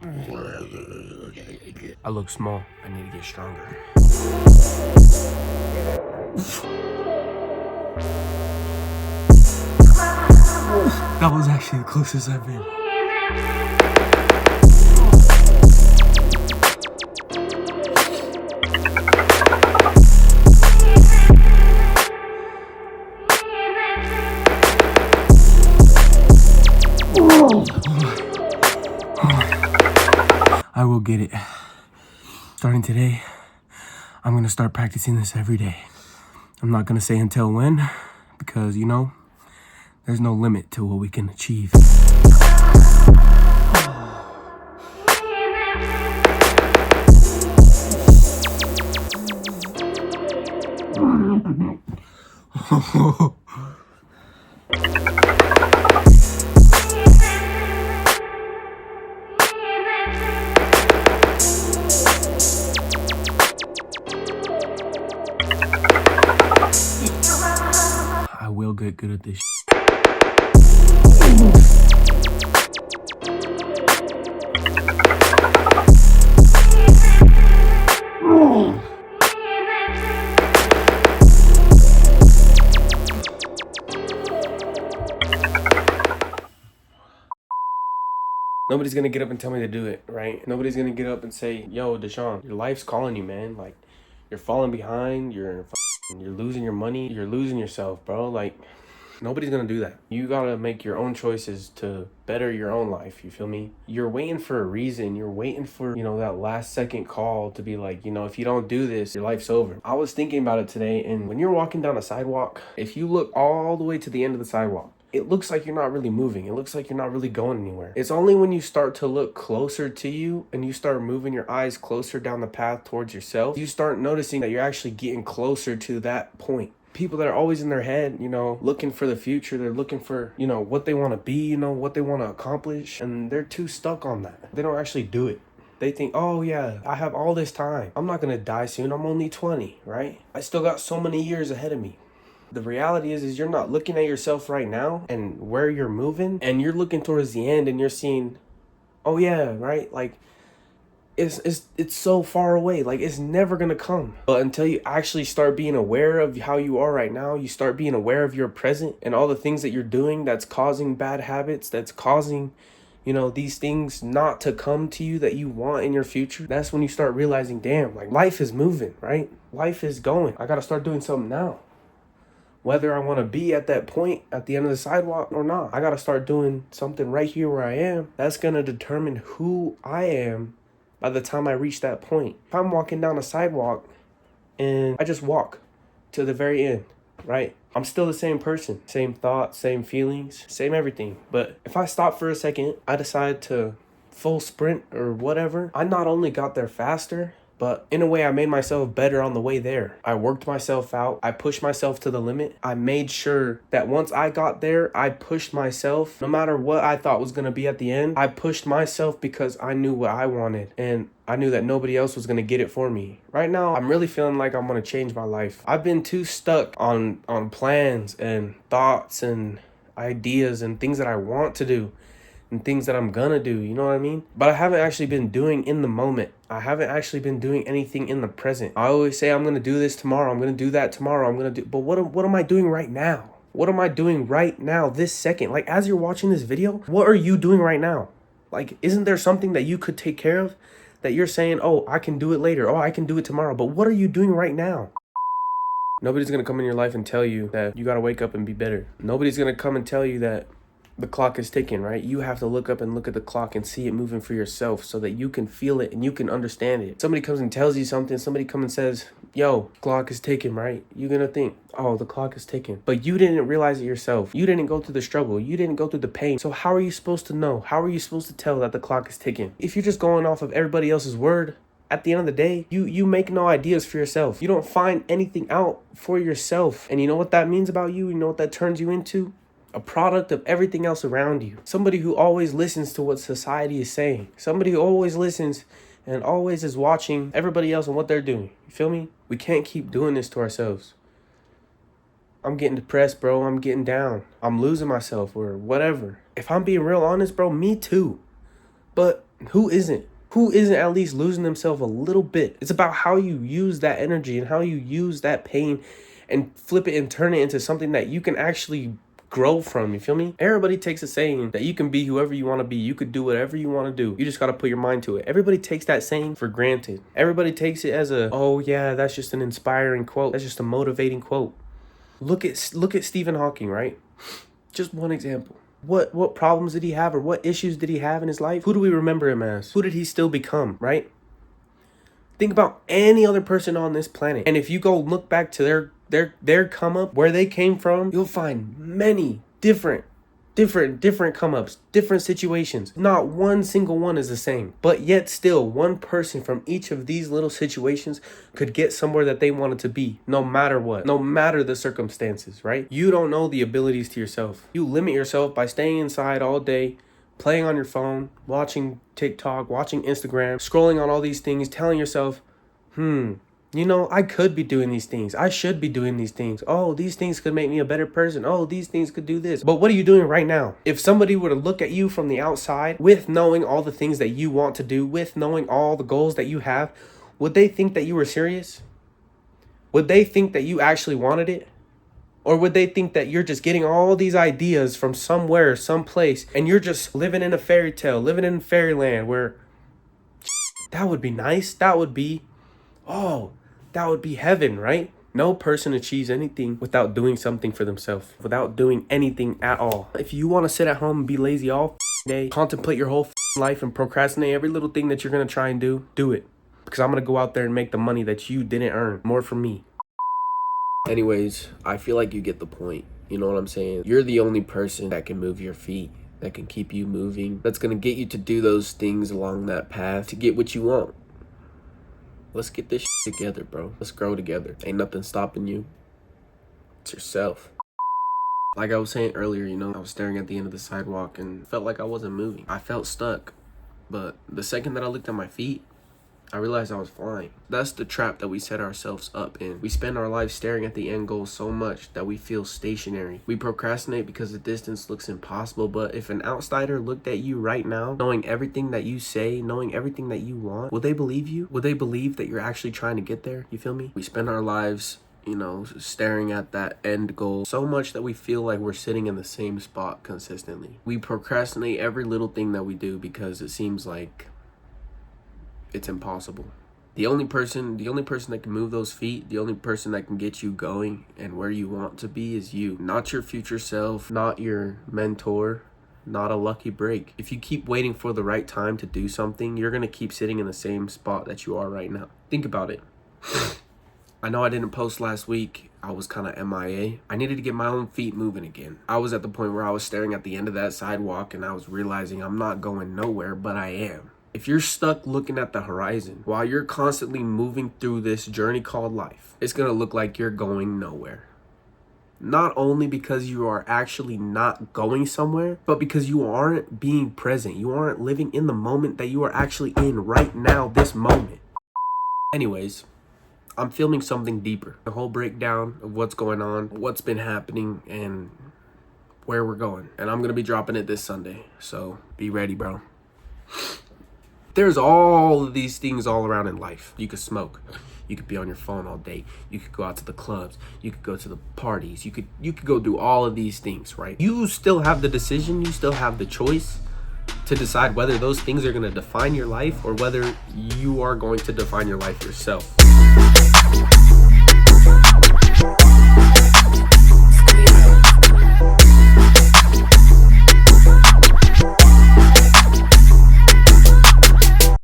I look small. I need to get stronger. That was actually the closest I've been. I will get it. Starting today, I'm gonna start practicing this every day. I'm not gonna say until when, because you know, there's no limit to what we can achieve. I will get good at this. Nobody's gonna get up and tell me to do it, right? Nobody's gonna get up and say, yo, Deshaun, your life's calling you, man. Like, you're falling behind, you're losing your money, you're losing yourself, bro. Like, nobody's gonna do that. You gotta make your own choices to better your own life, you feel me? You're waiting for a reason. You're waiting for, you know, that last second call to be like, you know, if you don't do this, your life's over. I was thinking about it today, and when you're walking down a sidewalk, if you look all the way to the end of the sidewalk, it looks like you're not really moving. It looks like you're not really going anywhere. It's only when you start to look closer to you and you start moving your eyes closer down the path towards yourself, you start noticing that you're actually getting closer to that point. People that are always in their head, you know, looking for the future, they're looking for, you know, what they want to be, you know, what they want to accomplish, and they're too stuck on that. They don't actually do it. They think, oh yeah, I have all this time. I'm not going to die soon. I'm only 20, right? I still got so many years ahead of me. The reality is you're not looking at yourself right now and where you're moving, and you're looking towards the end and you're seeing, oh yeah, right? Like, it's so far away. Like, it's never gonna come. But until you actually start being aware of how you are right now, you start being aware of your present and all the things that you're doing that's causing bad habits, that's causing, you know, these things not to come to you that you want in your future. That's when you start realizing, damn, like, life is moving, right? Life is going. I gotta start doing something now. Whether I want to be at that point at the end of the sidewalk or not, I got to start doing something right here where I am. That's going to determine who I am by the time I reach that point. If I'm walking down a sidewalk and I just walk to the very end, right? I'm still the same person, same thoughts, same feelings, same everything. But if I stop for a second, I decide to full sprint or whatever, I not only got there faster, but in a way, I made myself better on the way there. I worked myself out. I pushed myself to the limit. I made sure that once I got there, I pushed myself. No matter what I thought was going to be at the end, I pushed myself because I knew what I wanted. And I knew that nobody else was going to get it for me. Right now, I'm really feeling like I'm going to change my life. I've been too stuck on plans and thoughts and ideas and things that I want to do and things that I'm gonna do, you know what I mean? But I haven't actually been doing in the moment. I haven't actually been doing anything in the present. I always say I'm gonna do this tomorrow, I'm gonna do that tomorrow, but what am I doing right now? What am I doing right now, this second? Like, as you're watching this video, what are you doing right now? Like, isn't there something that you could take care of that you're saying, oh, I can do it later, oh, I can do it tomorrow, but what are you doing right now? Nobody's gonna come in your life and tell you that you gotta wake up and be better. Nobody's gonna come and tell you that the clock is ticking, right? You have to look up and look at the clock and see it moving for yourself so that you can feel it and you can understand it. Somebody comes and tells you something, somebody comes and says, yo, clock is ticking, right? You're gonna think, oh, the clock is ticking. But you didn't realize it yourself. You didn't go through the struggle. You didn't go through the pain. So how are you supposed to know? How are you supposed to tell that the clock is ticking? If you're just going off of everybody else's word, at the end of the day, you make no ideas for yourself. You don't find anything out for yourself. And you know what that means about you? You know what that turns you into? A product of everything else around you. Somebody who always listens to what society is saying. Somebody who always listens and always is watching everybody else and what they're doing. You feel me? We can't keep doing this to ourselves. I'm getting depressed, bro. I'm getting down. I'm losing myself or whatever. If I'm being real honest, bro, me too. But Who isn't? Who isn't at least losing themselves a little bit? It's about how you use that energy and how you use that pain and flip it and turn it into something that you can actually grow from. You feel me? Everybody takes a saying that you can be whoever you want to be. You could do whatever you want to do. You just got to put your mind to it. Everybody takes that saying for granted. Everybody takes it as a, oh yeah, that's just an inspiring quote. That's just a motivating quote. Look at Stephen Hawking, right? Just one example. What problems did he have, or what issues did he have in his life? Who do we remember him as? Who did he still become, right? Think about any other person on this planet. And if you go look back to their come up, where they came from, you'll find many different come ups, different situations. Not one single one is the same. But yet still, one person from each of these little situations could get somewhere that they wanted to be, no matter what, no matter the circumstances, right? You don't know the abilities to yourself. You limit yourself by staying inside all day, playing on your phone, watching TikTok, watching Instagram, scrolling on all these things, telling yourself, you know, I could be doing these things. I should be doing these things. Oh, these things could make me a better person. Oh, these things could do this. But what are you doing right now? If somebody were to look at you from the outside with knowing all the things that you want to do, with knowing all the goals that you have, would they think that you were serious? Would they think that you actually wanted it? Or would they think that you're just getting all these ideas from somewhere, someplace, and you're just living in a fairy tale, living in fairyland where that would be nice. That would be heaven, right? No person achieves anything without doing something for themselves, without doing anything at all. If you want to sit at home and be lazy all day, contemplate your whole life and procrastinate every little thing that you're going to try and do it. Because I'm going to go out there and make the money that you didn't earn. More for me. Anyways, I feel like you get the point. You know what I'm saying? You're the only person that can move your feet, that can keep you moving, that's going to get you to do those things along that path to get what you want. Let's get this together, bro. Let's grow together. Ain't nothing stopping you. It's yourself. Like I was saying earlier, you know, I was staring at the end of the sidewalk and felt like I wasn't moving. I felt stuck. But the second that I looked at my feet, I realized I was flying. That's the trap that we set ourselves up in. We spend our lives staring at the end goal so much that we feel stationary. We procrastinate because the distance looks impossible, but if an outsider looked at you right now, knowing everything that you say, knowing everything that you want, would they believe you? Would they believe that you're actually trying to get there? You feel me? We spend our lives, you know, staring at that end goal so much that we feel like we're sitting in the same spot consistently. We procrastinate every little thing that we do because it seems like it's impossible. The only person that can move those feet, the only person that can get you going and where you want to be is you. Not your future self, not your mentor, not a lucky break. If you keep waiting for the right time to do something, you're going to keep sitting in the same spot that you are right now. Think about it. I know I didn't post last week. I was kind of MIA. I needed to get my own feet moving again. I was at the point where I was staring at the end of that sidewalk and I was realizing I'm not going nowhere, but I am. If you're stuck looking at the horizon while you're constantly moving through this journey called life, it's going to look like you're going nowhere. Not only because you are actually not going somewhere, but because you aren't being present. You aren't living in the moment that you are actually in right now, this moment. Anyways, I'm filming something deeper. A whole breakdown of what's going on, what's been happening, and where we're going. And I'm going to be dropping it this Sunday. So be ready, bro. There's all of these things all around in life. You could smoke. You could be on your phone all day. You could go out to the clubs. You could go to the parties. You could go do all of these things, right? You still have the decision. You still have the choice to decide whether those things are going to define your life or whether you are going to define your life yourself.